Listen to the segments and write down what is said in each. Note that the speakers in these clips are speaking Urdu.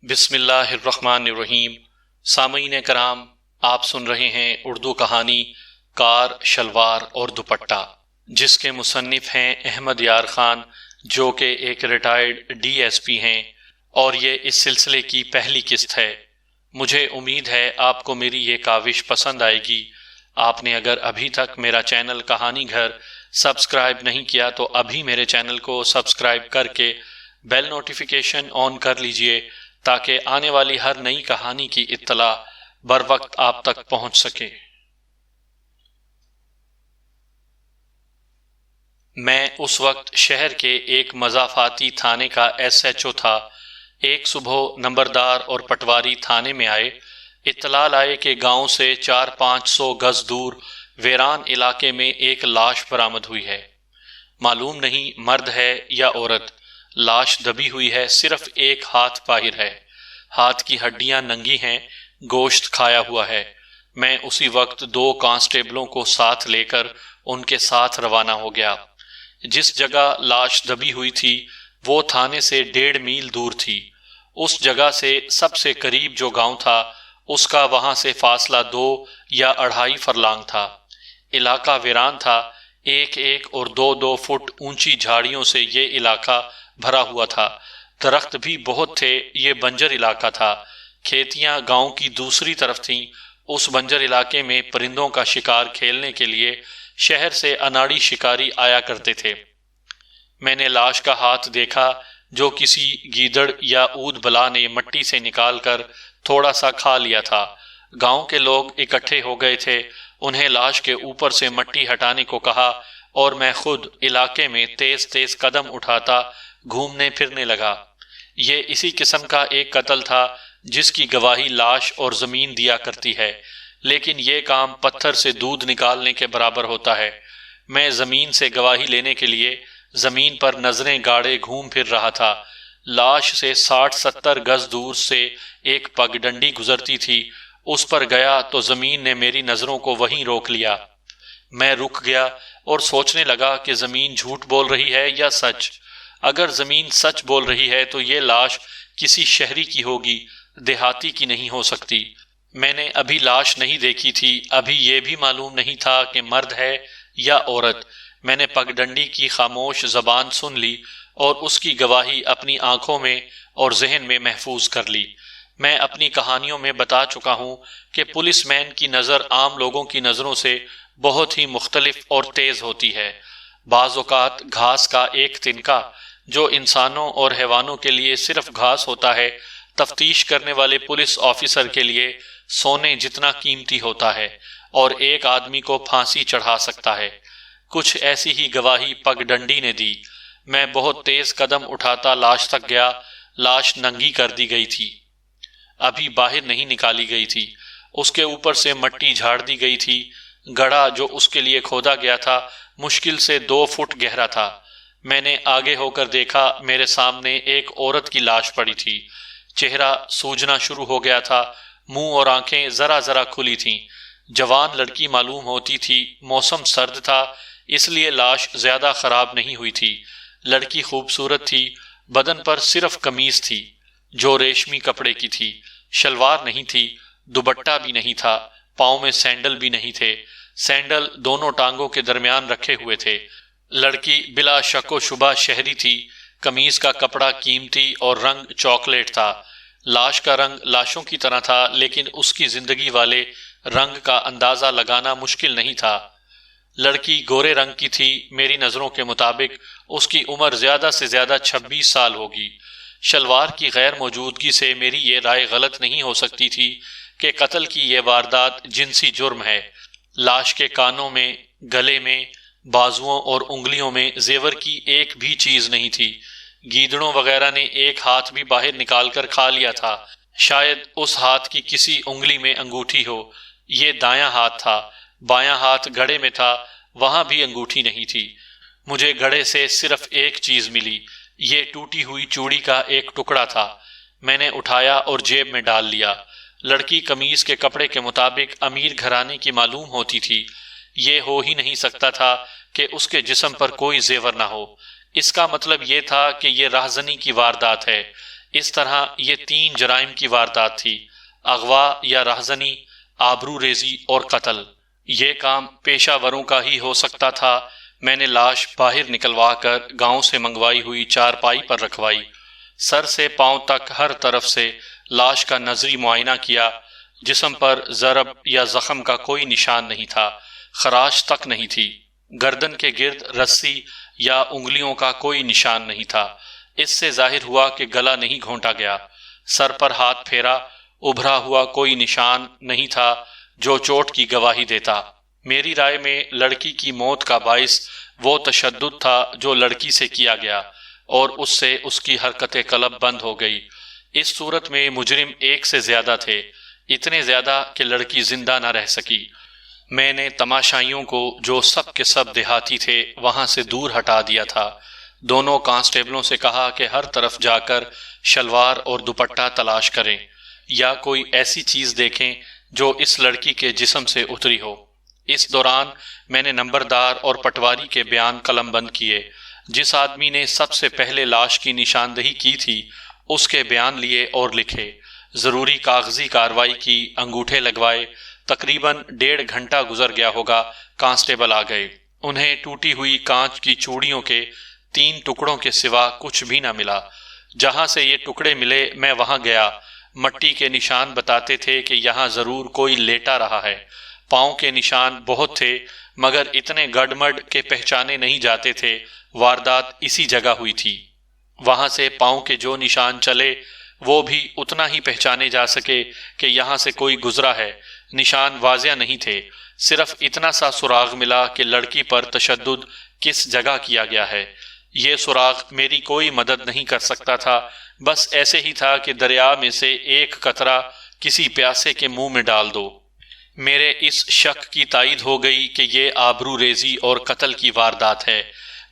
بسم اللہ الرحمن الرحیم۔ سامعین کرام، آپ سن رہے ہیں اردو کہانی کار، شلوار اور دوپٹہ، جس کے مصنف ہیں احمد یار خان، جو کہ ایک ریٹائرڈ ڈی ایس پی ہیں، اور یہ اس سلسلے کی پہلی قسط ہے۔ مجھے امید ہے آپ کو میری یہ کاوش پسند آئے گی۔ آپ نے اگر ابھی تک میرا چینل کہانی گھر سبسکرائب نہیں کیا تو ابھی میرے چینل کو سبسکرائب کر کے بیل نوٹیفیکیشن آن کر لیجئے، تاکہ آنے والی ہر نئی کہانی کی اطلاع بر وقت آپ تک پہنچ سکے۔ میں اس وقت شہر کے ایک مضافاتی تھانے کا ایس ایچ او تھا۔ ایک صبح نمبردار اور پٹواری تھانے میں آئے۔ اطلاع لائے کہ گاؤں سے 400-500 گز دور ویران علاقے میں ایک لاش برآمد ہوئی ہے۔ معلوم نہیں مرد ہے یا عورت۔ لاش دبی ہوئی ہے، صرف ایک ہاتھ باہر ہے۔ ہاتھ کی ہڈیاں ننگی ہیں، گوشت کھایا ہوا ہے۔ میں اسی وقت 2 کانسٹیبلوں کو ساتھ لے کر ان کے ساتھ روانہ ہو گیا۔ جس جگہ لاش دبی ہوئی تھی وہ تھانے سے 1.5 میل دور تھی۔ اس جگہ سے سب سے قریب جو گاؤں تھا اس کا وہاں سے فاصلہ 2 یا 2.5 فرلانگ تھا۔ علاقہ ویران تھا، 1 اور 2 فٹ اونچی جھاڑیوں سے یہ علاقہ بھرا ہوا تھا۔ درخت بھی بہت تھے، یہ بنجر علاقہ تھا۔ کھیتیاں گاؤں کی دوسری طرف تھیں۔ اس بنجر علاقے میں پرندوں کا شکار کھیلنے کے لیے شہر سے اناڑی شکاری آیا کرتے تھے۔ میں نے لاش کا ہاتھ دیکھا جو کسی گیدڑ یا اود بلا نے مٹی سے نکال کر تھوڑا سا کھا لیا تھا۔ گاؤں کے لوگ اکٹھے ہو گئے تھے، انہیں لاش کے اوپر سے مٹی ہٹانے کو کہا، اور میں خود علاقے میں تیز تیز قدم اٹھاتا گھومنے پھرنے لگا۔ یہ اسی قسم کا ایک قتل تھا جس کی گواہی لاش اور زمین دیا کرتی ہے، لیکن یہ کام پتھر سے دودھ نکالنے کے برابر ہوتا ہے۔ میں زمین سے گواہی لینے کے لیے زمین پر نظریں گاڑے گھوم پھر رہا تھا۔ لاش سے 60-70 گز دور سے ایک پگ ڈنڈی گزرتی تھی، اس پر گیا تو زمین نے میری نظروں کو وہیں روک لیا۔ میں رک گیا اور سوچنے لگا کہ زمین جھوٹ بول رہی ہے یا سچ۔ اگر زمین سچ بول رہی ہے تو یہ لاش کسی شہری کی ہوگی، دیہاتی کی نہیں ہو سکتی۔ میں نے ابھی لاش نہیں دیکھی تھی، ابھی یہ بھی معلوم نہیں تھا کہ مرد ہے یا عورت۔ میں نے پگ ڈنڈی کی خاموش زبان سن لی اور اس کی گواہی اپنی آنکھوں میں اور ذہن میں محفوظ کر لی۔ میں اپنی کہانیوں میں بتا چکا ہوں کہ پولیس مین کی نظر عام لوگوں کی نظروں سے بہت ہی مختلف اور تیز ہوتی ہے۔ بعض اوقات گھاس کا ایک تنکا جو انسانوں اور حیوانوں کے لیے صرف گھاس ہوتا ہے، تفتیش کرنے والے پولیس آفیسر کے لیے سونے جتنا قیمتی ہوتا ہے اور ایک آدمی کو پھانسی چڑھا سکتا ہے۔ کچھ ایسی ہی گواہی پگ ڈنڈی نے دی۔ میں بہت تیز قدم اٹھاتا لاش تک گیا۔ لاش ننگی کر دی گئی تھی، ابھی باہر نہیں نکالی گئی تھی۔ اس کے اوپر سے مٹی جھاڑ دی گئی تھی۔ گڑھا جو اس کے لیے کھودا گیا تھا مشکل سے 2 فٹ گہرا تھا۔ میں نے آگے ہو کر دیکھا، میرے سامنے ایک عورت کی لاش پڑی تھی۔ چہرہ سوجنا شروع ہو گیا تھا، منہ اور آنکھیں ذرا ذرا کھلی تھیں۔ جوان لڑکی معلوم ہوتی تھی۔ موسم سرد تھا، اس لیے لاش زیادہ خراب نہیں ہوئی تھی۔ لڑکی خوبصورت تھی، بدن پر صرف قمیض تھی جو ریشمی کپڑے کی تھی، شلوار نہیں تھی، دوپٹہ بھی نہیں تھا، پاؤں میں سینڈل بھی نہیں تھے۔ سینڈل دونوں ٹانگوں کے درمیان رکھے ہوئے تھے۔ لڑکی بلا شک و شبہ شہری تھی۔ قمیض کا کپڑا قیمتی اور رنگ چاکلیٹ تھا۔ لاش کا رنگ لاشوں کی طرح تھا، لیکن اس کی زندگی والے رنگ کا اندازہ لگانا مشکل نہیں تھا۔ لڑکی گورے رنگ کی تھی۔ میری نظروں کے مطابق اس کی عمر زیادہ سے زیادہ 26 سال ہوگی۔ شلوار کی غیر موجودگی سے میری یہ رائے غلط نہیں ہو سکتی تھی کہ قتل کی یہ واردات جنسی جرم ہے۔ لاش کے کانوں میں، گلے میں، بازوؤں اور انگلیوں میں زیور کی ایک بھی چیز نہیں تھی۔ گیدڑوں وغیرہ نے ایک ہاتھ بھی باہر نکال کر کھا لیا تھا۔ شاید اس ہاتھ کی کسی انگلی میں انگوٹھی ہو۔ یہ دایاں ہاتھ تھا۔ بایاں ہاتھ گھڑے میں تھا، وہاں بھی انگوٹھی نہیں تھی۔ مجھے گھڑے سے صرف ایک چیز ملی، یہ ٹوٹی ہوئی چوڑی کا ایک ٹکڑا تھا۔ میں نے اٹھایا اور جیب میں ڈال لیا۔ لڑکی قمیض کے کپڑے کے مطابق امیر گھرانے کی معلوم ہوتی تھی۔ یہ ہو ہی نہیں سکتا تھا کہ اس کے جسم پر کوئی زیور نہ ہو۔ اس کا مطلب یہ تھا کہ یہ راہزنی کی واردات ہے۔ اس طرح یہ 3 جرائم کی واردات تھی: اغوا یا رہزنی، آبرو ریزی اور قتل۔ یہ کام پیشہ وروں کا ہی ہو سکتا تھا۔ میں نے لاش باہر نکلوا کر گاؤں سے منگوائی ہوئی چارپائی پر رکھوائی، سر سے پاؤں تک ہر طرف سے لاش کا نظری معائنہ کیا۔ جسم پر ضرب یا زخم کا کوئی نشان نہیں تھا، خراش تک نہیں تھی۔ گردن کے گرد رسی یا انگلیوں کا کوئی نشان نہیں تھا۔ اس سے ظاہر ہوا کہ گلا نہیں گھونٹا گیا۔ سر پر ہاتھ پھیرا، ابھرا ہوا کوئی نشان نہیں تھا جو چوٹ کی گواہی دیتا۔ میری رائے میں لڑکی کی موت کا باعث وہ تشدد تھا جو لڑکی سے کیا گیا، اور اس سے اس کی حرکت قلب بند ہو گئی۔ اس صورت میں مجرم ایک سے زیادہ تھے، اتنے زیادہ کہ لڑکی زندہ نہ رہ سکی۔ میں نے تماشائیوں کو، جو سب کے سب دیہاتی تھے، وہاں سے دور ہٹا دیا تھا۔ دونوں کانسٹیبلوں سے کہا کہ ہر طرف جا کر شلوار اور دوپٹہ تلاش کریں، یا کوئی ایسی چیز دیکھیں جو اس لڑکی کے جسم سے اتری ہو۔ اس دوران میں نے نمبردار اور پٹواری کے بیان قلم بند کیے۔ جس آدمی نے سب سے پہلے لاش کی نشاندہی کی تھی، اس کے بیان لیے اور لکھے۔ ضروری کاغذی کارروائی کی، انگوٹھے لگوائے۔ تقریباً 1.5 گھنٹہ گزر گیا ہوگا۔ کانسٹیبل آ گئے۔ انہیں ٹوٹی ہوئی کانچ کی چوڑیوں کے 3 ٹکڑوں کے سوا کچھ بھی نہ ملا۔ جہاں سے یہ ٹکڑے ملے میں وہاں گیا۔ مٹی کے نشان بتاتے تھے کہ یہاں ضرور کوئی لیٹا رہا ہے۔ پاؤں کے نشان بہت تھے، مگر اتنے گڈمڈ کہ پہچانے نہیں جاتے تھے۔ واردات اسی جگہ ہوئی تھی۔ وہاں سے پاؤں کے جو نشان چلے وہ بھی اتنا ہی پہچانے جا سکے کہ یہاں سے کوئی گزرا ہے۔ نشان واضح نہیں تھے، صرف اتنا سا سراغ ملا کہ لڑکی پر تشدد کس جگہ کیا گیا ہے۔ یہ سراغ میری کوئی مدد نہیں کر سکتا تھا، بس ایسے ہی تھا کہ دریا میں سے ایک قطرہ کسی پیاسے کے منہ میں ڈال دو۔ میرے اس شک کی تائید ہو گئی کہ یہ آبرو ریزی اور قتل کی واردات ہے۔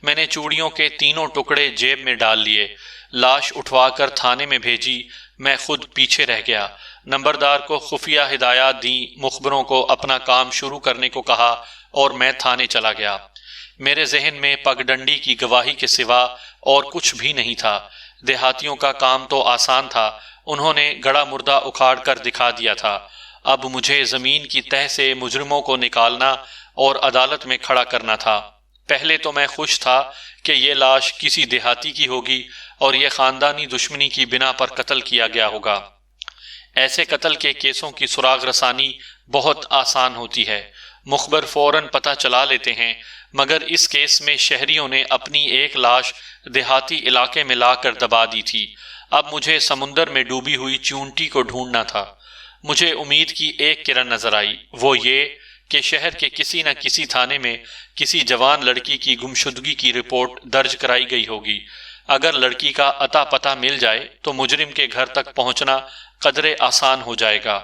میں نے چوڑیوں کے 3 ٹکڑے جیب میں ڈال لیے، لاش اٹھوا کر تھانے میں بھیجی۔ میں خود پیچھے رہ گیا۔ نمبردار کو خفیہ ہدایات دیں، مخبروں کو اپنا کام شروع کرنے کو کہا، اور میں تھانے چلا گیا۔ میرے ذہن میں پگڈنڈی کی گواہی کے سوا اور کچھ بھی نہیں تھا۔ دیہاتیوں کا کام تو آسان تھا، انہوں نے گڑا مردہ اکھاڑ کر دکھا دیا تھا۔ اب مجھے زمین کی تہہ سے مجرموں کو نکالنا اور عدالت میں کھڑا کرنا تھا۔ پہلے تو میں خوش تھا کہ یہ لاش کسی دیہاتی کی ہوگی اور یہ خاندانی دشمنی کی بنا پر قتل کیا گیا ہوگا۔ ایسے قتل کے کیسوں کی سراغ رسانی بہت آسان ہوتی ہے، مخبر فوراً پتہ چلا لیتے ہیں، مگر اس کیس میں شہریوں نے اپنی ایک لاش دیہاتی علاقے میں لا کر دبا دی تھی۔ اب مجھے سمندر میں ڈوبی ہوئی چونٹی کو ڈھونڈنا تھا۔ مجھے امید کی ایک کرن نظر آئی، وہ یہ کہ شہر کے کسی نہ کسی تھانے میں کسی جوان لڑکی کی گمشدگی کی رپورٹ درج کرائی گئی ہوگی۔ اگر لڑکی کا اتا پتہ مل جائے تو مجرم کے گھر تک پہنچنا قدرے آسان ہو جائے گا۔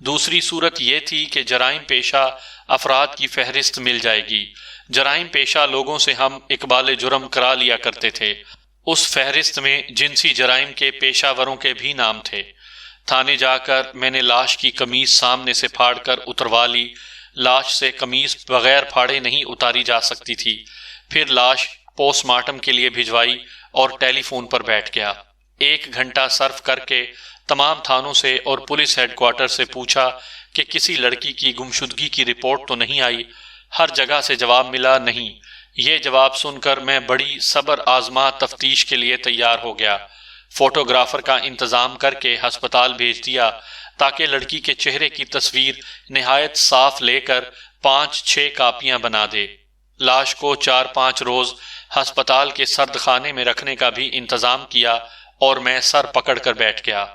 دوسری صورت یہ تھی کہ جرائم پیشہ افراد کی فہرست مل جائے گی۔ جرائم پیشہ لوگوں سے ہم اقبال جرم کرا لیا کرتے تھے۔ اس فہرست میں جنسی جرائم کے پیشہ وروں کے بھی نام تھے۔ تھانے جا کر میں نے لاش کی قمیص سامنے سے پھاڑ کر اتروا لی۔ لاش سے قمیص بغیر پھاڑے نہیں اتاری جا سکتی تھی۔ پھر لاش پوسٹ مارٹم کے لیے بھجوائی اور ٹیلی فون پر بیٹھ گیا۔ 1 گھنٹہ صرف کر کے تمام تھانوں سے اور پولیس ہیڈ کوارٹر سے پوچھا کہ کسی لڑکی کی گمشدگی کی رپورٹ تو نہیں آئی۔ ہر جگہ سے جواب ملا، نہیں۔ یہ جواب سن کر میں بڑی صبر آزما تفتیش کے لیے تیار ہو گیا۔ فوٹوگرافر کا انتظام کر کے ہسپتال بھیج دیا تاکہ لڑکی کے چہرے کی تصویر نہایت صاف لے کر 5-6 کاپیاں بنا دے۔ لاش کو 4-5 روز ہسپتال کے سرد خانے میں رکھنے کا بھی انتظام کیا اور میں سر پکڑ کر بیٹھ گیا۔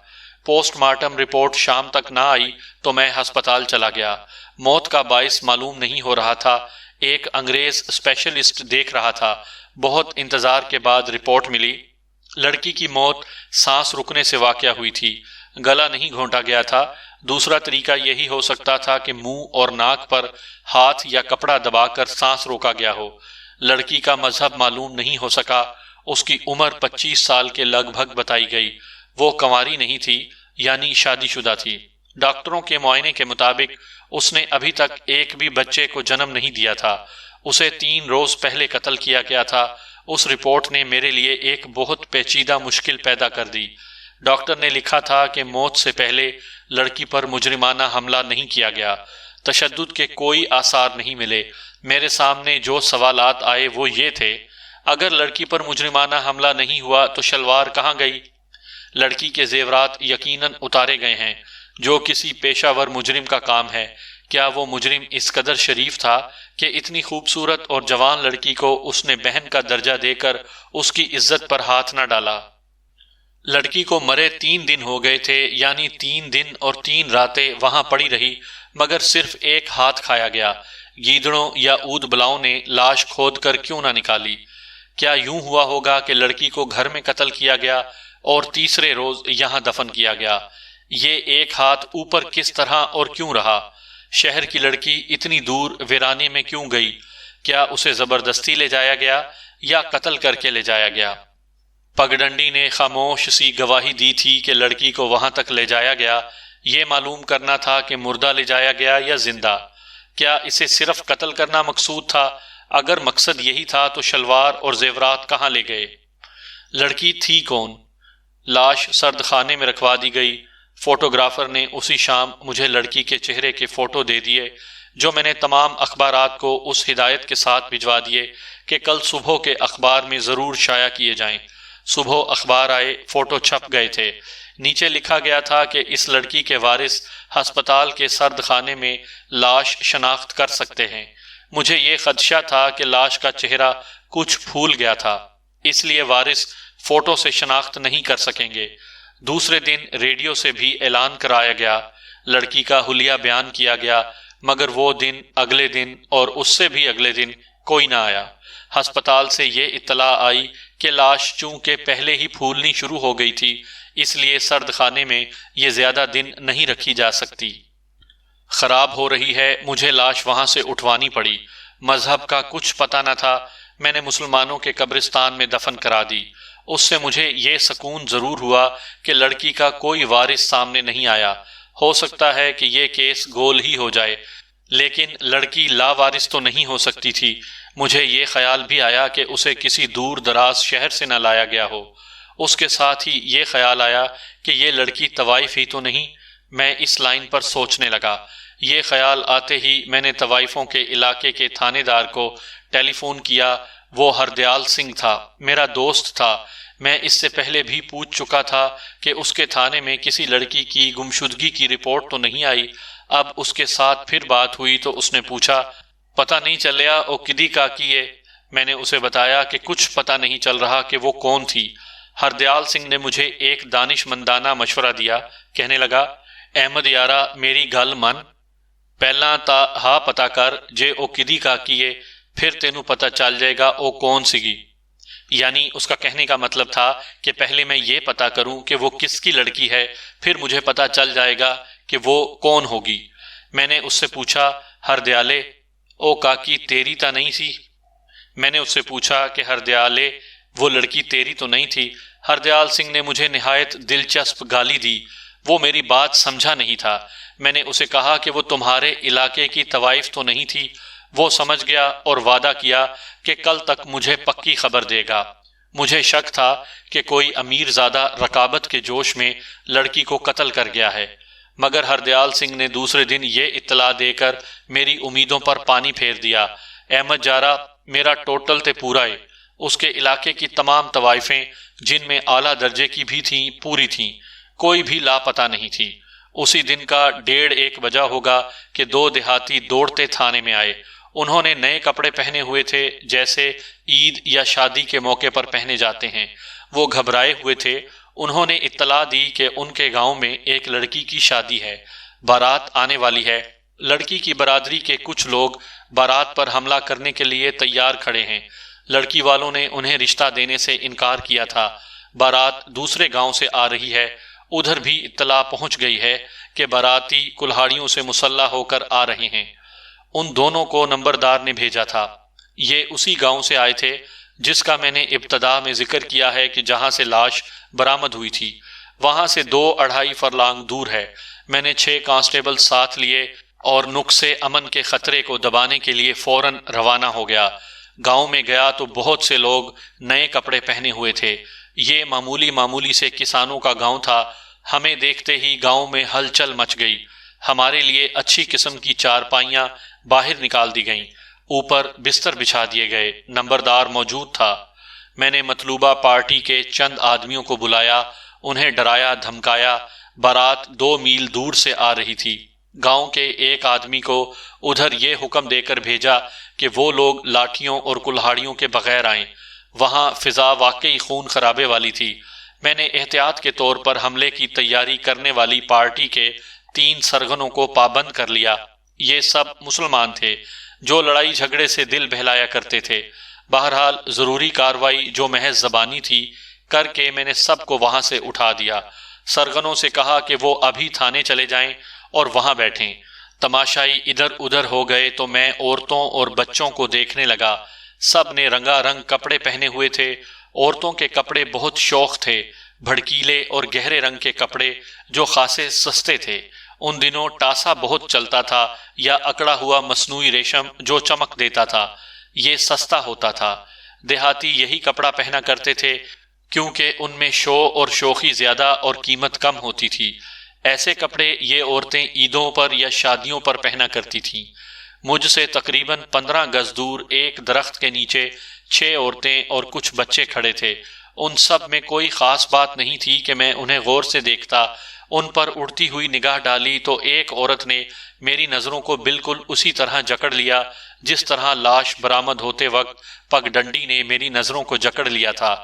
پوسٹ مارٹم رپورٹ شام تک نہ آئی تو میں ہسپتال چلا گیا۔ موت کا باعث معلوم نہیں ہو رہا تھا۔ ایک انگریز اسپیشلسٹ دیکھ رہا تھا۔ بہت انتظار کے بعد رپورٹ ملی۔ لڑکی کی موت سانس رکنے سے واقع ہوئی تھی، گلا نہیں گھونٹا گیا تھا۔ دوسرا طریقہ یہی ہو سکتا تھا کہ منہ اور ناک پر ہاتھ یا کپڑا دبا کر سانس روکا گیا ہو۔ لڑکی کا مذہب معلوم نہیں ہو سکا۔ اس کی عمر 25 سال کے لگ بھگ بتائی گئی۔ وہ کنواری نہیں تھی، یعنی شادی شدہ تھی۔ ڈاکٹروں کے معائنے کے مطابق اس نے ابھی تک ایک بھی بچے کو جنم نہیں دیا تھا۔ اسے 3 روز پہلے قتل کیا گیا تھا۔ اس رپورٹ نے میرے لیے ایک بہت پیچیدہ مشکل پیدا کر دی۔ ڈاکٹر نے لکھا تھا کہ موت سے پہلے لڑکی پر مجرمانہ حملہ نہیں کیا گیا، تشدد کے کوئی آثار نہیں ملے۔ میرے سامنے جو سوالات آئے وہ یہ تھے، اگر لڑکی پر مجرمانہ حملہ نہیں ہوا تو شلوار کہاں گئی؟ لڑکی کے زیورات یقیناً اتارے گئے ہیں، جو کسی پیشہ ور مجرم کا کام ہے۔ کیا وہ مجرم اس قدر شریف تھا کہ اتنی خوبصورت اور جوان لڑکی کو اس نے بہن کا درجہ دے کر اس کی عزت پر ہاتھ نہ ڈالا؟ لڑکی کو مرے 3 دن ہو گئے تھے، یعنی 3 دن اور 3 راتیں وہاں پڑی رہی، مگر صرف ایک ہاتھ کھایا گیا۔ گیدڑوں یا اود بلاؤں نے لاش کھود کر کیوں نہ نکالی؟ کیا یوں ہوا ہوگا کہ لڑکی کو گھر میں قتل کیا گیا اور تیسرے روز یہاں دفن کیا گیا؟ یہ ایک ہاتھ اوپر کس طرح اور کیوں رہا؟ شہر کی لڑکی اتنی دور ویرانے میں کیوں گئی؟ کیا اسے زبردستی لے جایا گیا یا قتل کر کے لے جایا گیا؟ پگڈنڈی نے خاموش سی گواہی دی تھی کہ لڑکی کو وہاں تک لے جایا گیا۔ یہ معلوم کرنا تھا کہ مردہ لے جایا گیا یا زندہ۔ کیا اسے صرف قتل کرنا مقصود تھا؟ اگر مقصد یہی تھا تو شلوار اور زیورات کہاں لے گئے؟ لڑکی تھی کون؟ لاش سرد خانے میں رکھوا دی گئی۔ فوٹوگرافر نے اسی شام مجھے لڑکی کے چہرے کے فوٹو دے دیے، جو میں نے تمام اخبارات کو اس ہدایت کے ساتھ بھجوا دیے کہ کل صبح کے اخبار میں ضرور شائع کیے جائیں۔ صبح اخبار آئے، فوٹو چھپ گئے تھے۔ نیچے لکھا گیا تھا کہ اس لڑکی کے وارث ہسپتال کے سرد خانے میں لاش شناخت کر سکتے ہیں۔ مجھے یہ خدشہ تھا کہ لاش کا چہرہ کچھ پھول گیا تھا، اس لیے وارث فوٹو سے شناخت نہیں کر سکیں گے۔ دوسرے دن ریڈیو سے بھی اعلان کرایا گیا، لڑکی کا حلیہ بیان کیا گیا، مگر وہ دن، اگلے دن اور اس سے بھی اگلے دن کوئی نہ آیا۔ ہسپتال سے یہ اطلاع آئی کہ لاش چونکہ پہلے ہی پھولنی شروع ہو گئی تھی، اس لیے سرد خانے میں یہ زیادہ دن نہیں رکھی جا سکتی۔ خراب ہو رہی ہے، مجھے لاش وہاں سے اٹھوانی پڑی۔ مذہب کا کچھ پتہ نہ تھا، میں نے مسلمانوں کے قبرستان میں دفن کرا دی۔ اس سے مجھے یہ سکون ضرور ہوا کہ لڑکی کا کوئی وارث سامنے نہیں آیا۔ ہو سکتا ہے کہ یہ کیس گول ہی ہو جائے، لیکن لڑکی لا وارث تو نہیں ہو سکتی تھی۔ مجھے یہ خیال بھی آیا کہ اسے کسی دور دراز شہر سے نہ لایا گیا ہو۔ اس کے ساتھ ہی یہ خیال آیا کہ یہ لڑکی طوائف ہی تو نہیں۔ میں اس لائن پر سوچنے لگا۔ یہ خیال آتے ہی میں نے طوائفوں کے علاقے کے تھانے دار کو ٹیلی فون کیا۔ وہ ہردیال سنگھ تھا، میرا دوست تھا۔ میں اس سے پہلے بھی پوچھ چکا تھا کہ اس کے تھانے میں کسی لڑکی کی گمشدگی کی رپورٹ تو نہیں آئی۔ اب اس کے ساتھ پھر بات ہوئی تو اس نے پوچھا، پتہ نہیں چلیا او کدی کا کیے؟ میں نے اسے بتایا کہ کچھ پتہ نہیں چل رہا کہ وہ کون تھی۔ ہردیال سنگھ نے مجھے ایک دانش مندانہ مشورہ دیا، کہنے لگا، احمد یارا میری گل من، پہلا تا ہا پتا کر جے او کدی کا کیے، پھر تینوں پتہ چل جائے گا او کون سیگی۔ یعنی اس کا کہنے کا مطلب تھا کہ پہلے میں یہ پتا کروں کہ وہ کس کی لڑکی ہے، پھر مجھے پتا چل جائے گا کہ وہ کون ہوگی۔ میں نے اس سے پوچھا، ہردیالے او کاکی تیری تا نہیں سی؟ میں نے اس سے پوچھا کہ ہردیالے وہ لڑکی تیری تو نہیں تھی؟ ہردیال سنگھ نے مجھے نہایت دلچسپ گالی دی۔ وہ میری بات سمجھا نہیں تھا۔ میں نے اسے کہا کہ وہ تمہارے علاقے کی طوائف تو نہیں تھی۔ وہ سمجھ گیا اور وعدہ کیا کہ کل تک مجھے پکی خبر دے گا۔ مجھے شک تھا کہ کوئی امیر زادہ رقابت کے جوش میں لڑکی کو قتل کر گیا ہے، مگر ہردیال سنگھ نے دوسرے دن یہ اطلاع دے کر میری امیدوں پر پانی پھیر دیا۔ احمد جارا میرا ٹوٹل تے پورا ہے۔ اس کے علاقے کی تمام طوائفیں، جن میں اعلیٰ درجے کی بھی تھیں، پوری تھیں، کوئی بھی لاپتہ نہیں تھی۔ اسی دن کا 1:30 بجا ہوگا کہ 2 دیہاتی دوڑتے تھانے میں آئے۔ انہوں نے نئے کپڑے پہنے ہوئے تھے، جیسے عید یا شادی کے موقع پر پہنے جاتے ہیں۔ وہ گھبرائے ہوئے تھے۔ انہوں نے اطلاع دی کہ ان کے گاؤں میں ایک لڑکی کی شادی ہے، بارات آنے والی ہے۔ لڑکی کی برادری کے کچھ لوگ بارات پر حملہ کرنے کے لیے تیار کھڑے ہیں۔ لڑکی والوں نے انہیں رشتہ دینے سے انکار کیا تھا۔ بارات دوسرے گاؤں سے آ رہی ہے۔ ادھر بھی اطلاع پہنچ گئی ہے کہ باراتی کلہاڑیوں سے مسلح ہو کر آ رہے ہیں۔ ان دونوں کو نمبردار نے بھیجا تھا۔ یہ اسی گاؤں سے آئے تھے جس کا میں نے ابتدا میں ذکر کیا ہے کہ جہاں سے لاش برآمد ہوئی تھی۔ وہاں سے 2-2.5 فرلانگ دور ہے۔ میں نے 6 کانسٹیبل ساتھ لیے اور نقصے امن کے خطرے کو دبانے کے لیے فوراً روانہ ہو گیا۔ گاؤں میں گیا تو بہت سے لوگ نئے کپڑے پہنے ہوئے تھے۔ یہ معمولی سے کسانوں کا گاؤں تھا۔ ہمیں دیکھتے ہی گاؤں میں ہلچل مچ گئی۔ ہمارے لیے اچھی قسم کی چارپائیاں باہر نکال دی گئیں، اوپر بستر بچھا دیے گئے۔ نمبردار موجود تھا۔ میں نے مطلوبہ پارٹی کے چند آدمیوں کو بلایا، انہیں ڈرایا دھمکایا۔ بارات 2 میل دور سے آ رہی تھی۔ گاؤں کے ایک آدمی کو ادھر یہ حکم دے کر بھیجا کہ وہ لوگ لاٹھیوں اور کلہاڑیوں کے بغیر آئیں۔ وہاں فضا واقعی خون خرابے والی تھی۔ میں نے احتیاط کے طور پر حملے کی تیاری کرنے والی پارٹی کے 3 سرغنوں کو پابند کر لیا۔ یہ سب مسلمان تھے جو لڑائی جھگڑے سے دل بہلایا کرتے تھے۔ بہرحال ضروری کارروائی جو محض زبانی تھی کر کے میں نے سب کو وہاں سے اٹھا دیا۔ سرغنوں سے کہا کہ وہ ابھی تھانے چلے جائیں اور وہاں بیٹھیں۔ تماشائی ادھر ادھر ہو گئے تو میں عورتوں اور بچوں کو دیکھنے لگا۔ سب نے رنگا رنگ کپڑے پہنے ہوئے تھے۔ عورتوں کے کپڑے بہت شوخ تھے، بھڑکیلے اور گہرے رنگ کے کپڑے جو خاصے سستے تھے۔ ان دنوں ٹاسا بہت چلتا تھا یا اکڑا ہوا مصنوعی ریشم جو چمک دیتا تھا، یہ سستا ہوتا تھا۔ دیہاتی یہی کپڑا پہنا کرتے تھے کیونکہ ان میں شو اور شوخی زیادہ اور قیمت کم ہوتی تھی۔ ایسے کپڑے یہ عورتیں عیدوں پر یا شادیوں پر پہنا کرتی تھیں۔ مجھ سے تقریباً 15 گز دور ایک درخت کے نیچے 6 عورتیں اور کچھ بچے کھڑے تھے۔ ان سب میں کوئی خاص بات نہیں تھی کہ میں انہیں غور سے دیکھتا۔ ان پر اڑتی ہوئی نگاہ ڈالی تو ایک عورت نے میری نظروں کو بالکل اسی طرح جکڑ لیا جس طرح لاش برآمد ہوتے وقت پگ ڈنڈی نے میری نظروں کو جکڑ لیا تھا۔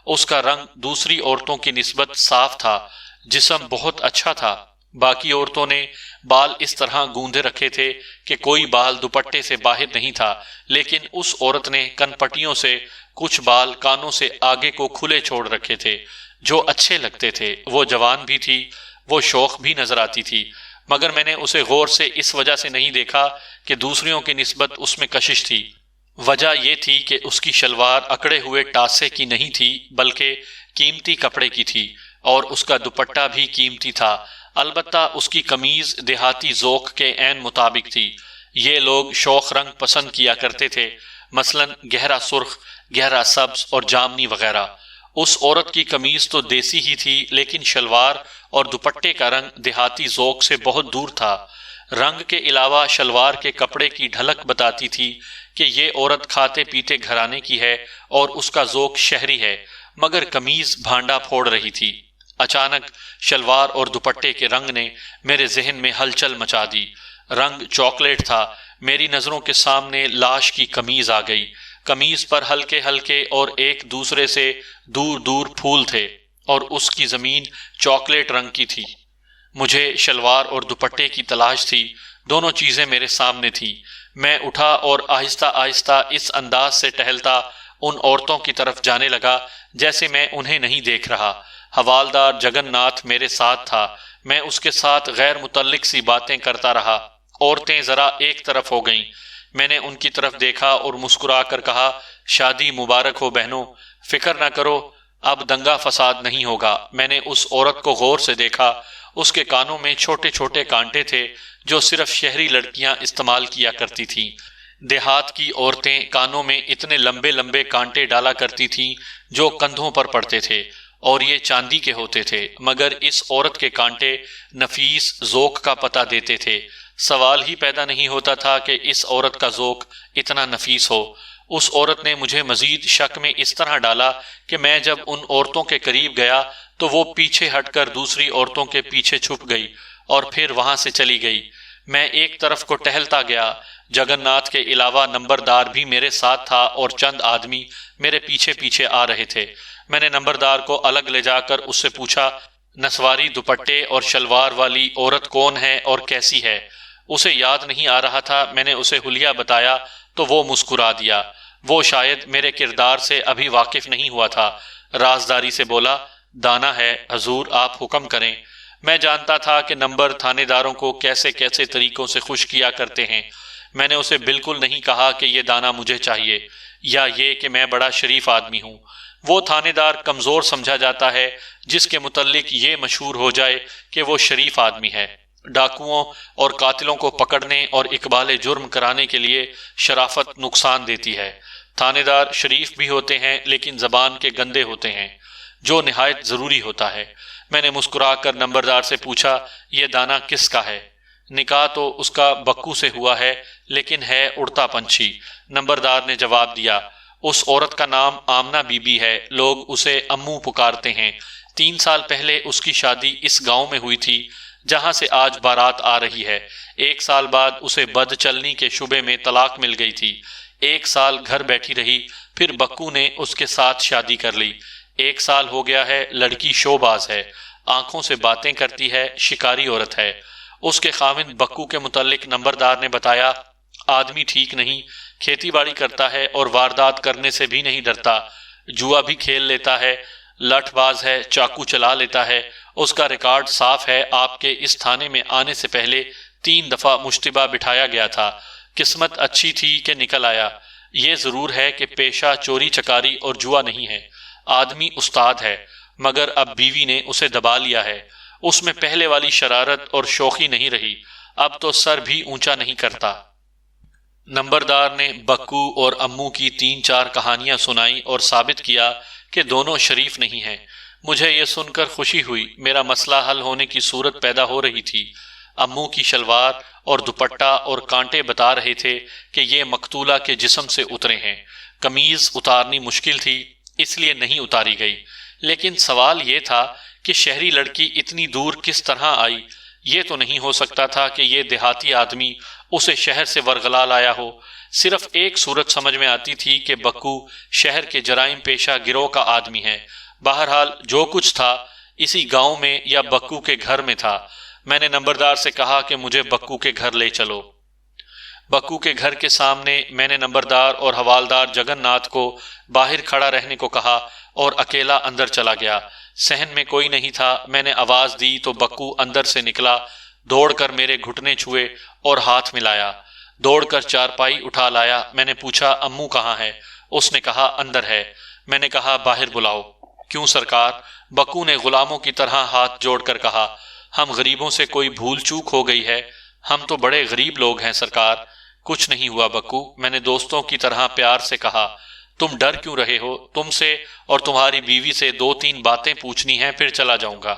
اس کا رنگ دوسری عورتوں کی نسبت صاف تھا، جسم بہت اچھا تھا۔ باقی عورتوں نے بال اس طرح گوندے رکھے تھے کہ کوئی بال دوپٹے سے باہر نہیں تھا، لیکن اس عورت نے کن پٹیوں سے کچھ بال کانوں سے آگے کو کھلے چھوڑ رکھے تھے جو اچھے لگتے تھے۔ وہ جوان بھی تھی، وہ شوخ بھی نظر آتی تھی، مگر میں نے اسے غور سے اس وجہ سے نہیں دیکھا کہ دوسریوں کی نسبت اس میں کشش تھی۔ وجہ یہ تھی کہ اس کی شلوار اکڑے ہوئے ٹاسے کی نہیں تھی بلکہ قیمتی کپڑے کی تھی، اور اس کا دوپٹہ بھی قیمتی تھا۔ البتہ اس کی قمیض دیہاتی ذوق کے عین مطابق تھی۔ یہ لوگ شوخ رنگ پسند کیا کرتے تھے، مثلاً گہرا سرخ، گہرا سبز اور جامنی وغیرہ۔ اس عورت کی قمیض تو دیسی ہی تھی، لیکن شلوار اور دوپٹے کا رنگ دیہاتی ذوق سے بہت دور تھا۔ رنگ کے علاوہ شلوار کے کپڑے کی ڈھلک بتاتی تھی کہ یہ عورت کھاتے پیتے گھرانے کی ہے اور اس کا ذوق شہری ہے، مگر قمیض بھانڈا پھوڑ رہی تھی۔ اچانک شلوار اور دوپٹے کے رنگ نے میرے ذہن میں ہلچل مچا دی۔ رنگ چاکلیٹ تھا۔ میری نظروں کے سامنے لاش کی قمیض آ گئی۔ قمیض پر ہلکے ہلکے اور ایک دوسرے سے دور دور پھول تھے اور اس کی زمین چاکلیٹ رنگ کی تھی۔ مجھے شلوار اور دوپٹے کی تلاش تھی۔ دونوں چیزیں میرے سامنے تھی۔ میں اٹھا اور آہستہ آہستہ اس انداز سے ٹہلتا ان عورتوں کی طرف جانے لگا جیسے میں انہیں نہیں دیکھ رہا۔ حوالدار جگن ناتھ میرے ساتھ تھا۔ میں اس کے ساتھ غیر متعلق سی باتیں کرتا رہا۔ عورتیں ذرا ایک طرف ہو گئیں۔ میں نے ان کی طرف دیکھا اور مسکرا کر کہا، شادی مبارک ہو بہنوں، فکر نہ کرو، اب دنگا فساد نہیں ہوگا۔ میں نے اس عورت کو غور سے دیکھا۔ اس کے کانوں میں چھوٹے چھوٹے کانٹے تھے جو صرف شہری لڑکیاں استعمال کیا کرتی تھیں۔ دیہات کی عورتیں کانوں میں اتنے لمبے لمبے کانٹے ڈالا کرتی تھیں جو کندھوں پر پڑتے تھے، اور یہ چاندی کے ہوتے تھے، مگر اس عورت کے کانٹے نفیس ذوق کا پتہ دیتے تھے۔ سوال ہی پیدا نہیں ہوتا تھا کہ اس عورت کا ذوق اتنا نفیس ہو۔ اس عورت نے مجھے مزید شک میں اس طرح ڈالا کہ میں جب ان عورتوں کے قریب گیا تو وہ پیچھے ہٹ کر دوسری عورتوں کے پیچھے چھپ گئی اور پھر وہاں سے چلی گئی۔ میں ایک طرف کو ٹہلتا گیا۔ جگن ناتھ کے علاوہ نمبردار بھی میرے ساتھ تھا اور چند آدمی میرے پیچھے پیچھے آ رہے تھے۔ میں نے نمبردار کو الگ لے جا کر اس سے پوچھا، نسواری دوپٹے اور شلوار والی عورت کون ہے اور کیسی ہے؟ اسے یاد نہیں آ رہا تھا۔ میں نے اسے حلیہ بتایا تو وہ مسکرا دیا۔ وہ شاید میرے کردار سے ابھی واقف نہیں ہوا تھا۔ رازداری سے بولا، دانا ہے حضور، آپ حکم کریں۔ میں جانتا تھا کہ نمبر تھانے داروں کو کیسے کیسے طریقوں سے خوش کیا کرتے ہیں۔ میں نے اسے بالکل نہیں کہا کہ یہ دانا مجھے چاہیے یا یہ کہ میں بڑا شریف آدمی ہوں۔ وہ تھانے دار کمزور سمجھا جاتا ہے جس کے متعلق یہ مشہور ہو جائے کہ وہ شریف آدمی ہے۔ ڈاکوؤں اور قاتلوں کو پکڑنے اور اقبال جرم کرانے کے لیے شرافت نقصان دیتی ہے۔ تھانے دار شریف بھی ہوتے ہیں لیکن زبان کے گندے ہوتے ہیں۔ جو نہایت ضروری ہوتا ہے۔ میں نے مسکرا کر نمبردار سے پوچھا، یہ دانہ کس کا ہے؟ نکاح تو اس کا بکو سے ہوا ہے، لیکن ہے اڑتا پنچھی۔ نمبردار نے جواب دیا، اس عورت کا نام آمنہ بی بی ہے، لوگ اسے امو پکارتے ہیں۔ 3 سال پہلے اس کی شادی اس گاؤں میں ہوئی تھی جہاں سے آج بارات آ رہی ہے۔ 1 سال بعد اسے بد چلنی کے شبے میں طلاق مل گئی تھی۔ 1 سال گھر بیٹھی رہی، پھر بکو نے اس کے ساتھ شادی کر لی۔ 1 سال ہو گیا ہے، لڑکی شو باز ہے، آنکھوں سے باتیں کرتی ہے، شکاری عورت ہے۔ اس کے خاوند بکو کے متعلق نمبردار نے بتایا، آدمی ٹھیک نہیں، کھیتی باڑی کرتا ہے اور واردات کرنے سے بھی نہیں ڈرتا، جوا بھی کھیل لیتا ہے، لٹھ باز ہے، چاقو چلا لیتا ہے۔ اس کا ریکارڈ صاف ہے، آپ کے اس تھانے میں آنے سے پہلے 3 دفعہ مشتبہ بٹھایا گیا تھا۔ قسمت اچھی تھی کہ نکل آیا۔ یہ ضرور ہے کہ پیشہ چوری چکاری اور جوا نہیں ہے۔ آدمی استاد ہے، مگر اب بیوی نے اسے دبا لیا ہے۔ اس میں پہلے والی شرارت اور شوخی نہیں رہی، اب تو سر بھی اونچا نہیں کرتا۔ نمبردار نے بکو اور امو کی 3-4 کہانیاں سنائی اور ثابت کیا کہ دونوں شریف نہیں ہیں۔ مجھے یہ سن کر خوشی ہوئی، میرا مسئلہ حل ہونے کی صورت پیدا ہو رہی تھی۔ امو کی شلوار اور دوپٹہ اور کانٹے بتا رہے تھے کہ یہ مقتولہ کے جسم سے اترے ہیں۔ قمیض اتارنی مشکل تھی، اس لیے نہیں اتاری گئی، لیکن سوال یہ تھا کہ شہری لڑکی اتنی دور کس طرح آئی؟ یہ تو نہیں ہو سکتا تھا کہ یہ دیہاتی آدمی اسے شہر سے ورغلا لایا ہو۔ صرف ایک صورت سمجھ میں آتی تھی کہ بکو شہر کے جرائم پیشہ گروہ کا آدمی ہے۔ بہرحال جو کچھ تھا اسی گاؤں میں یا بکو کے گھر میں تھا۔ میں نے نمبردار سے کہا کہ مجھے بکو کے گھر لے چلو۔ بکو کے گھر کے سامنے میں نے نمبردار اور حوالدار جگن ناتھ کو باہر کھڑا رہنے کو کہا اور اکیلا اندر چلا گیا۔ صحن میں کوئی نہیں تھا۔ میں نے آواز دی تو بکو اندر سے نکلا، دوڑ کر میرے گھٹنے چھوئے اور ہاتھ ملایا۔ دوڑ کر چارپائی اٹھا لایا۔ میں نے پوچھا، امو کہاں ہے؟ اس نے کہا، اندر ہے۔ میں نے کہا، باہر بلاؤ۔ کیوں سرکار؟ بکو نے غلاموں کی طرح ہاتھ جوڑ کر کہا، ہم غریبوں سے کوئی بھول چوک ہو گئی ہے، ہم تو بڑے غریب لوگ ہیں سرکار۔ کچھ نہیں ہوا بکو، میں نے دوستوں کی طرح پیار سے کہا۔ تم ڈر کیوں رہے ہو؟ تم سے اور تمہاری بیوی سے 2-3 باتیں پوچھنی ہیں، پھر چلا جاؤں گا۔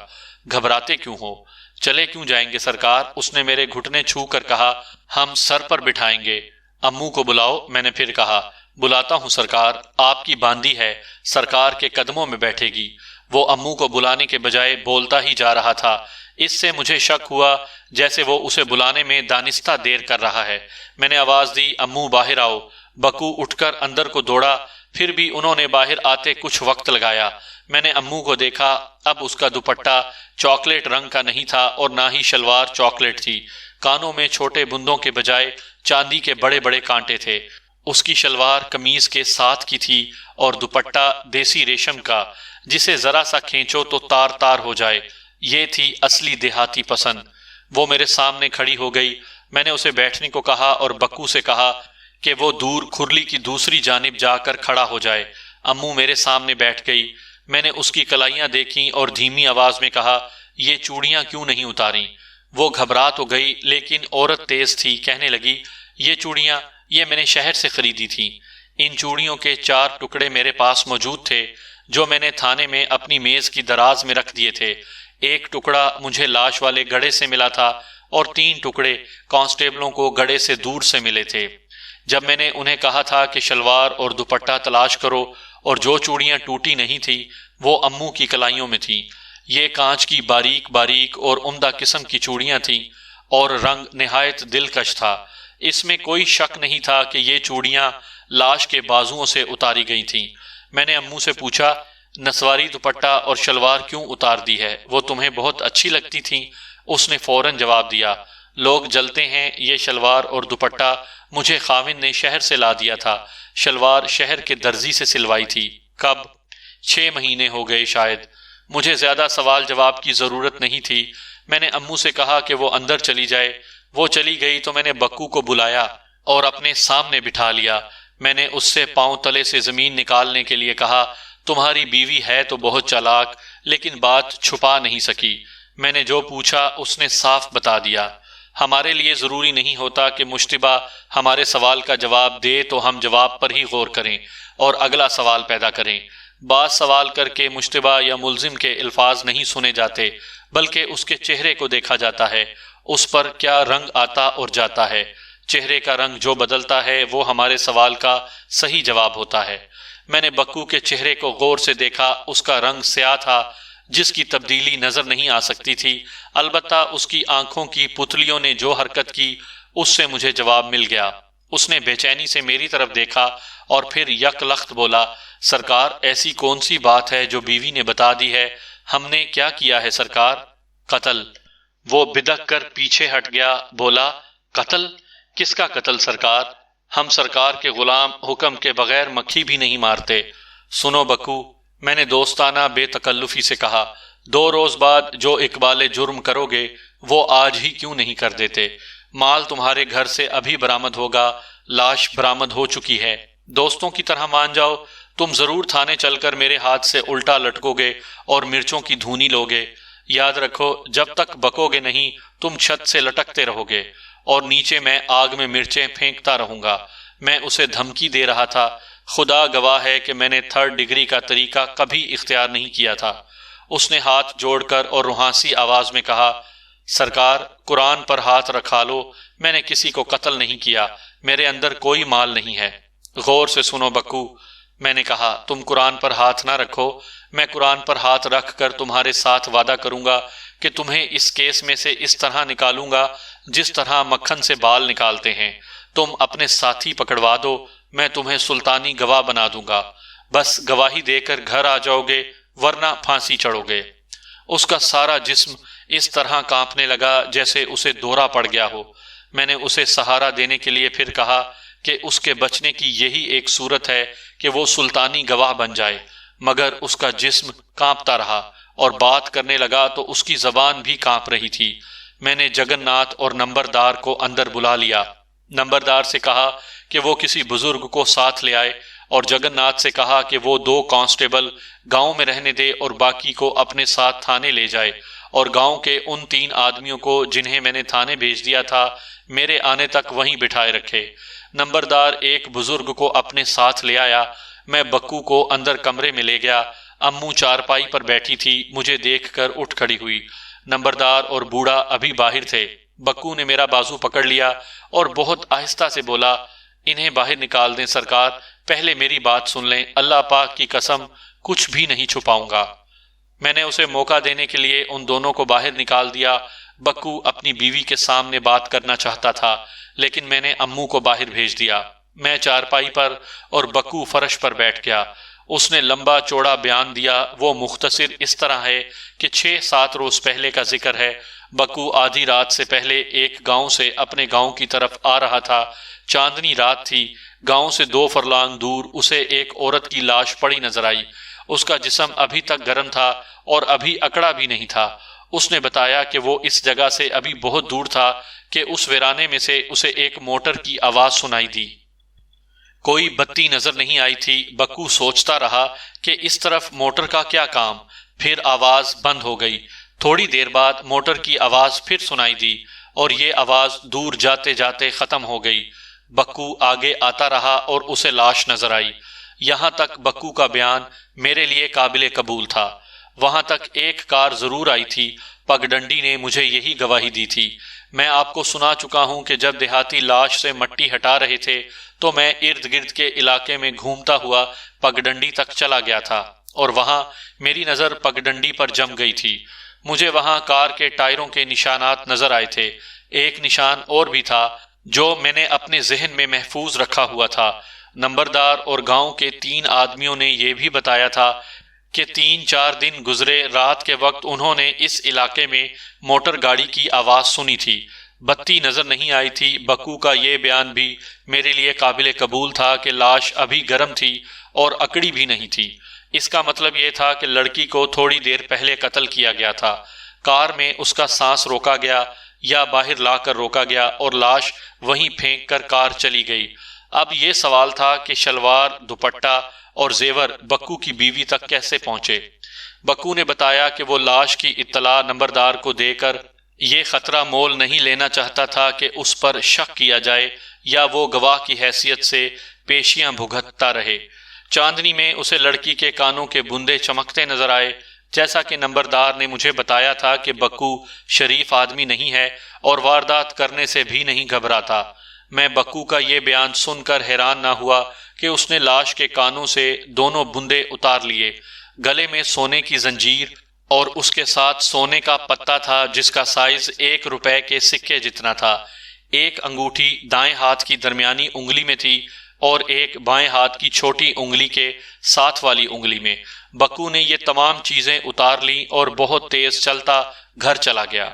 گھبراتے کیوں ہو؟ چلے کیوں جائیں گے سرکار؟ اس نے میرے گھٹنے چھو کر کہا، ہم سر پر بٹھائیں گے۔ امو کو بلاؤ۔ میں نے پھر کہا، بلاتا ہوں سرکار، آپ کی باندی ہے، سرکار کے قدموں میں بیٹھے گی۔ وہ امو کو بلانے کے بجائے بولتا ہی جا رہا تھا۔ اس سے مجھے شک ہوا جیسے وہ اسے بلانے میں دانستہ دیر کر رہا ہے۔ میں نے آواز دی، امو باہر آؤ۔ بکو اٹھ کر اندر کو دوڑا، پھر بھی انہوں نے باہر آتے کچھ وقت لگایا۔ میں نے امو کو دیکھا، اب اس کا دوپٹہ چاکلیٹ رنگ کا نہیں تھا اور نہ ہی شلوار چاکلیٹ تھی۔ کانوں میں چھوٹے بندوں کے بجائے چاندی کے بڑے بڑے کانٹے تھے۔ اس کی شلوار قمیض کے ساتھ کی تھی اور دوپٹہ دیسی ریشم کا، جسے ذرا سا کھینچو تو تار تار ہو جائے۔ یہ تھی اصلی دیہاتی پسند۔ وہ میرے سامنے کھڑی ہو گئی۔ میں نے اسے بیٹھنے کو کہا اور بکو سے کہا کہ وہ دور کھرلی کی دوسری جانب جا کر کھڑا ہو جائے۔ امو میرے سامنے بیٹھ گئی۔ میں نے اس کی کلائیاں دیکھیں اور دھیمی آواز میں کہا، یہ چوڑیاں کیوں نہیں اتاریں؟ وہ گھبرا تو گئی، لیکن عورت تیز تھی، کہنے لگی، یہ چوڑیاں یہ میں نے شہر سے خریدی تھیں۔ ان چوڑیوں کے 4 ٹکڑے میرے پاس موجود تھے، جو میں نے تھانے میں اپنی میز کی دراز میں رکھ دیے تھے۔ 1 ٹکڑا مجھے لاش والے گڑھے سے ملا تھا اور 3 ٹکڑے کانسٹیبلوں کو گڑھے سے دور سے ملے تھے۔ جب میں نے انہیں کہا تھا کہ شلوار اور دوپٹہ تلاش کرو اور جو چوڑیاں ٹوٹی نہیں تھی وہ امو کی کلائیوں میں تھیں۔ یہ کانچ کی باریک باریک اور عمدہ قسم کی چوڑیاں تھیں اور رنگ نہایت دلکش تھا۔ اس میں کوئی شک نہیں تھا کہ یہ چوڑیاں لاش کے بازوؤں سے اتاری گئی تھیں۔ میں نے امو سے پوچھا، نسواری دوپٹہ اور شلوار کیوں اتار دی ہے؟ وہ تمہیں بہت اچھی لگتی تھیں۔ اس نے فوراً جواب دیا، لوگ جلتے ہیں، یہ شلوار اور دوپٹہ مجھے خاوند نے شہر سے لا دیا تھا۔ شلوار شہر کے درزی سے سلوائی تھی۔ کب؟ 6 مہینے ہو گئے شاید۔ مجھے زیادہ سوال جواب کی ضرورت نہیں تھی۔ میں نے امو سے کہا کہ وہ اندر چلی جائے۔ وہ چلی گئی تو میں نے بکو کو بلایا اور اپنے سامنے بٹھا لیا۔ میں نے اس سے پاؤں تلے سے زمین نکالنے کے لیے کہا، تمہاری بیوی ہے تو بہت چالاک، لیکن بات چھپا نہیں سکی۔ میں نے جو پوچھا اس نے صاف بتا دیا۔ ہمارے لیے ضروری نہیں ہوتا کہ مشتبہ ہمارے سوال کا جواب دے تو ہم جواب پر ہی غور کریں اور اگلا سوال پیدا کریں۔ بعض سوال کر کے مشتبہ یا ملزم کے الفاظ نہیں سنے جاتے بلکہ اس کے چہرے کو دیکھا جاتا ہے، اس پر کیا رنگ آتا اور جاتا ہے۔ چہرے کا رنگ جو بدلتا ہے وہ ہمارے سوال کا صحیح جواب ہوتا ہے۔ میں نے بکو کے چہرے کو غور سے دیکھا، اس کا رنگ سیاہ تھا جس کی تبدیلی نظر نہیں آ سکتی تھی، البتہ اس کی آنکھوں کی پتلیوں نے جو حرکت کی اس سے مجھے جواب مل گیا۔ اس نے بے چینی سے میری طرف دیکھا اور پھر یک لخت بولا، سرکار ایسی کون سی بات ہے جو بیوی نے بتا دی ہے؟ ہم نے کیا کیا ہے سرکار؟ قتل۔ وہ بدک کر پیچھے ہٹ گیا، بولا، قتل؟ کس کا قتل سرکار؟ ہم سرکار کے غلام حکم کے بغیر مکھی بھی نہیں مارتے۔ سنو بکو، میں نے دوستانہ بے تکلفی سے کہا، 2 روز بعد جو اقبال جرم کرو گے وہ آج ہی کیوں نہیں کر دیتے؟ مال تمہارے گھر سے ابھی برآمد ہوگا، لاش برآمد ہو چکی ہے۔ دوستوں کی طرح مان جاؤ، تم ضرور تھانے چل کر میرے ہاتھ سے الٹا لٹکو گے اور مرچوں کی دھونی لوگے۔ یاد رکھو، جب تک بکو گے نہیں تم چھت سے لٹکتے رہو گے اور نیچے میں آگ میں مرچیں پھینکتا رہوں گا۔ میں اسے دھمکی دے رہا تھا، خدا گواہ ہے کہ میں نے 3rd ڈگری کا طریقہ کبھی اختیار نہیں کیا تھا۔ اس نے ہاتھ جوڑ کر اور روحانسی آواز میں کہا، سرکار قرآن پر ہاتھ رکھا لو، میں نے کسی کو قتل نہیں کیا، میرے اندر کوئی مال نہیں ہے۔ غور سے سنو بکو، میں نے کہا، تم قرآن پر ہاتھ نہ رکھو، میں قرآن پر ہاتھ رکھ کر تمہارے ساتھ وعدہ کروں گا کہ تمہیں اس کیس میں سے اس طرح نکالوں گا جس طرح مکھن سے بال نکالتے ہیں۔ تم اپنے ساتھی پکڑوا دو، میں تمہیں سلطانی گواہ بنا دوں گا، بس گواہی دے کر گھر آ جاؤ گے ورنہ پھانسی چڑھو گے۔ اس کا سارا جسم اس طرح کانپنے لگا جیسے اسے دورہ پڑ گیا ہو۔ میں نے اسے سہارا دینے کے لیے پھر کہا کہ اس کے بچنے کی یہی ایک صورت ہے کہ وہ سلطانی گواہ بن جائے، مگر اس کا جسم کانپتا رہا اور بات کرنے لگا تو اس کی زبان بھی کانپ رہی تھی۔ میں نے جگن ناتھ اور نمبردار کو اندر بلا لیا، نمبردار سے کہا کہ وہ کسی بزرگ کو ساتھ لے آئے اور جگن ناتھ سے کہا کہ وہ 2 کانسٹیبل گاؤں میں رہنے دے اور باقی کو اپنے ساتھ تھانے لے جائے، اور گاؤں کے ان 3 آدمیوں کو جنہیں میں نے تھانے بھیج دیا تھا میرے آنے تک وہیں بٹھائے رکھے۔ نمبردار ایک بزرگ کو اپنے ساتھ لے آیا، میں بکو کو اندر کمرے میں لے گیا۔ امو چارپائی پر بیٹھی تھی، مجھے دیکھ کر اٹھ کھڑی ہوئی۔ نمبردار اور بوڑھا ابھی باہر تھے۔ بکو نے میرا بازو پکڑ لیا اور بہت آہستہ سے بولا، انہیں باہر نکال دیں سرکار، پہلے میری بات سن لیں، اللہ پاک کی قسم کچھ بھی نہیں چھپاؤں گا۔ میں نے اسے موقع دینے کے لیے ان دونوں کو باہر نکال دیا۔ بکو اپنی بیوی کے سامنے بات کرنا چاہتا تھا لیکن میں نے امو کو باہر بھیج دیا۔ میں چارپائی پر اور بکو فرش پر بیٹھ گیا۔ اس نے لمبا چوڑا بیان دیا، وہ مختصر اس طرح ہے کہ 6-7 روز پہلے کا ذکر ہے۔ بکو آدھی رات سے پہلے ایک گاؤں سے اپنے گاؤں کی طرف آ رہا تھا۔ چاندنی رات تھی۔ گاؤں سے 2 فرلانگ دور اسے ایک عورت کی لاش پڑی نظر آئی۔ اس کا جسم ابھی تک گرم تھا اور ابھی اکڑا بھی نہیں تھا۔ اس نے بتایا کہ وہ اس جگہ سے ابھی بہت دور تھا کہ اس ویرانے میں سے اسے ایک موٹر کی آواز سنائی دی۔ کوئی بتی نظر نہیں آئی تھی۔ بکو سوچتا رہا کہ اس طرف موٹر کا کیا کام، پھر آواز بند ہو گئی۔ تھوڑی دیر بعد موٹر کی آواز پھر سنائی دی اور یہ آواز دور جاتے جاتے ختم ہو گئی۔ بکو آگے آتا رہا اور اسے لاش نظر آئی۔ یہاں تک بکو کا بیان میرے لیے قابل قبول تھا۔ وہاں تک ایک کار ضرور آئی تھی، پگڈنڈی نے مجھے یہی گواہی دی تھی۔ میں آپ کو سنا چکا ہوں کہ جب دیہاتی لاش سے مٹی ہٹا رہے تھے تو میں ارد گرد کے علاقے میں گھومتا ہوا پگڈنڈی تک چلا گیا تھا اور وہاں میری نظر پگڈنڈی پر جم گئی تھی۔ مجھے وہاں کار کے ٹائروں کے نشانات نظر آئے تھے۔ ایک نشان اور بھی تھا جو میں نے اپنے ذہن میں محفوظ رکھا ہوا تھا۔ نمبردار اور گاؤں کے 3 آدمیوں نے یہ بھی بتایا تھا کہ 3-4 دن گزرے رات کے وقت انہوں نے اس علاقے میں موٹر گاڑی کی آواز سنی تھی۔ بتی نظر نہیں آئی تھی۔ بکو کا یہ بیان بھی میرے لیے قابل قبول تھا کہ لاش ابھی گرم تھی اور اکڑی بھی نہیں تھی۔ اس کا مطلب یہ تھا کہ لڑکی کو تھوڑی دیر پہلے قتل کیا گیا تھا۔ کار میں اس کا سانس روکا گیا یا باہر لا کر روکا گیا اور لاش وہیں پھینک کر کار چلی گئی۔ اب یہ سوال تھا کہ شلوار، دوپٹہ اور زیور بکو کی بیوی تک کیسے پہنچے۔ بکو نے بتایا کہ وہ لاش کی اطلاع نمبردار کو دے کر یہ خطرہ مول نہیں لینا چاہتا تھا کہ اس پر شک کیا جائے یا وہ گواہ کی حیثیت سے پیشیاں بھگتتا رہے۔ چاندنی میں اسے لڑکی کے کانوں کے بندے چمکتے نظر آئے۔ جیسا کہ نمبردار نے مجھے بتایا تھا کہ بکو شریف آدمی نہیں ہے اور واردات کرنے سے بھی نہیں گھبراتا، میں بکو کا یہ بیان سن کر حیران نہ ہوا کہ اس نے لاش کے کانوں سے دونوں بندے اتار لیے۔ گلے میں سونے کی زنجیر اور اس کے ساتھ سونے کا پتہ تھا جس کا سائز 1 روپے کے سکے جتنا تھا۔ ایک انگوٹھی دائیں ہاتھ کی درمیانی انگلی میں تھی اور ایک بائیں ہاتھ کی چھوٹی انگلی کے ساتھ والی انگلی میں۔ بکو نے یہ تمام چیزیں اتار لیں اور بہت تیز چلتا گھر چلا گیا۔